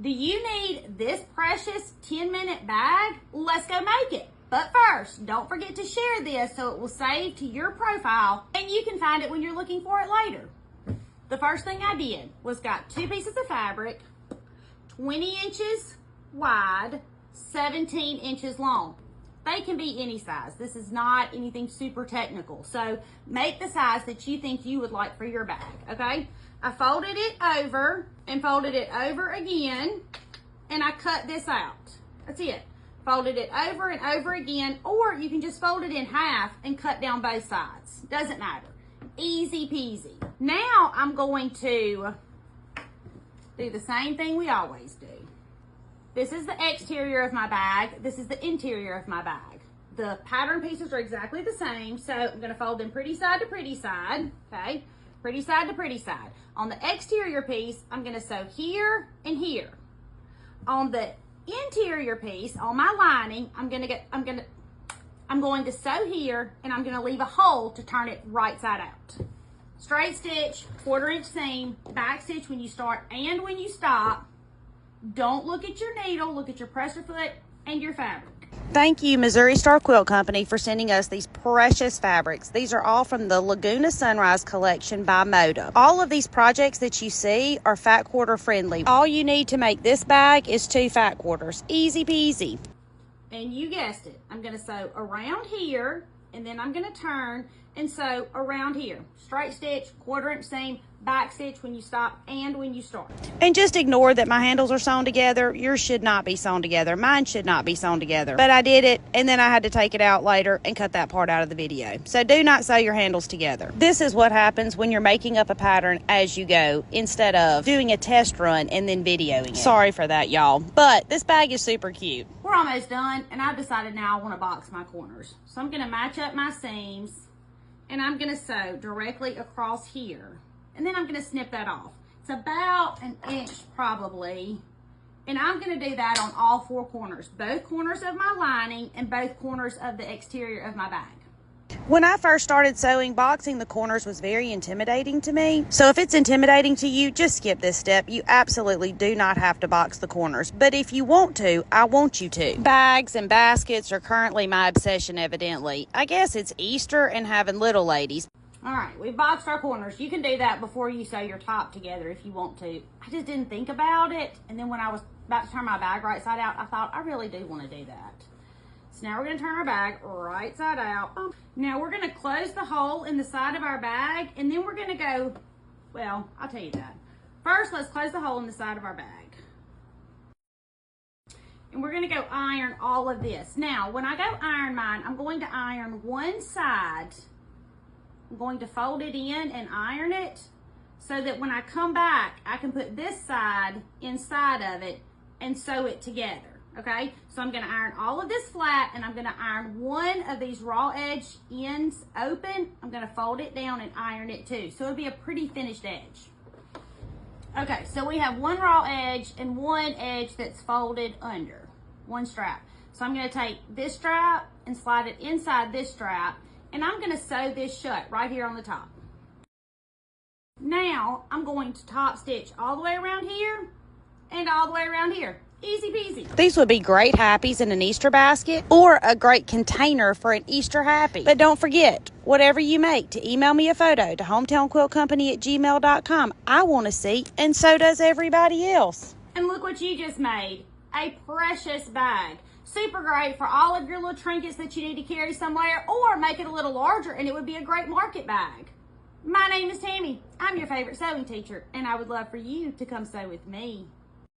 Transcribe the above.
Do you need this precious 10-minute bag? Let's go make it. But first, don't forget to share this so it will save to your profile and you can find it when you're looking for it later. The first thing I did was got 2 pieces of fabric, 20 inches wide, 17 inches long. They can be any size. This is not anything super technical. So make the size that you think you would like for your bag, okay? I folded it over and folded it over again, and I cut this out. That's it. Folded it over and over again, or you can just fold it in half and cut down both sides. Doesn't matter. Easy peasy. Now I'm going to do the same thing we always do. This is the exterior of my bag. This is the interior of my bag. The pattern pieces are exactly the same, so I'm going to fold them pretty side to pretty side, okay? Pretty side to pretty side. On the exterior piece, I'm going to sew here and here. On the interior piece, on my lining, I'm going to sew here, and I'm going to leave a hole to turn it right side out. Straight stitch, 1/4 inch seam, back stitch when you start and when you stop. Don't look at your needle, look at your presser foot and your fabric. Thank you, Missouri Star Quilt Company, for sending us these precious fabrics. These are all from the Laguna Sunrise collection by Moda. All of these projects that you see are fat quarter friendly. All you need to make this bag is 2 fat quarters. Easy peasy. And you guessed it. I'm going to sew around here, and then I'm going to turn and sew around here. Straight stitch, 1/4 inch seam, back stitch when you stop and when you start. And just ignore that my handles are sewn together. Yours should not be sewn together. Mine should not be sewn together. But I did it, and then I had to take it out later and cut that part out of the video. So do not sew your handles together. This is what happens when you're making up a pattern as you go instead of doing a test run and then videoing it. Sorry for that, y'all. But this bag is super cute. We're almost done, and I've decided now I want to box my corners. So I'm going to match up my seams, and I'm going to sew directly across here. And then I'm going to snip that off. It's about 1 inch probably. And I'm going to do that on all 4 corners. Both corners of my lining and both corners of the exterior of my bag. When I first started sewing, boxing the corners was very intimidating to me. So if it's intimidating to you, just skip this step. You absolutely do not have to box the corners. But if you want to, I want you to. Bags and baskets are currently my obsession, evidently. I guess it's Easter and having little ladies. All right, we boxed our corners. You can do that before you sew your top together if you want to. I just didn't think about it. And then when I was about to turn my bag right side out, I thought, I really do want to do that. So now we're going to turn our bag right side out. Now we're going to close the hole in the side of our bag, and then we're going to go, well, I'll tell you that. First, let's close the hole in the side of our bag. And we're going to go iron all of this. Now, when I go iron mine, I'm going to iron one side. I'm going to fold it in and iron it so that when I come back, I can put this side inside of it and sew it together. Okay, so I'm going to iron all of this flat, and I'm going to iron one of these raw edge ends open. I'm going to fold it down and iron it too, so it'll be a pretty finished edge. Okay, so we have one raw edge and one edge that's folded under, one strap. So I'm going to take this strap and slide it inside this strap, and I'm going to sew this shut right here on the top. Now I'm going to top stitch all the way around here and all the way around here. Easy peasy. These would be great happies in an Easter basket or a great container for an Easter happy. But don't forget, whatever you make, to email me a photo to hometownquiltcompany@gmail.com. I want to see, and so does everybody else. And look what you just made. A precious bag. Super great for all of your little trinkets that you need to carry somewhere, or make it a little larger and it would be a great market bag. My name is Tammy. I'm your favorite sewing teacher, and I would love for you to come sew with me.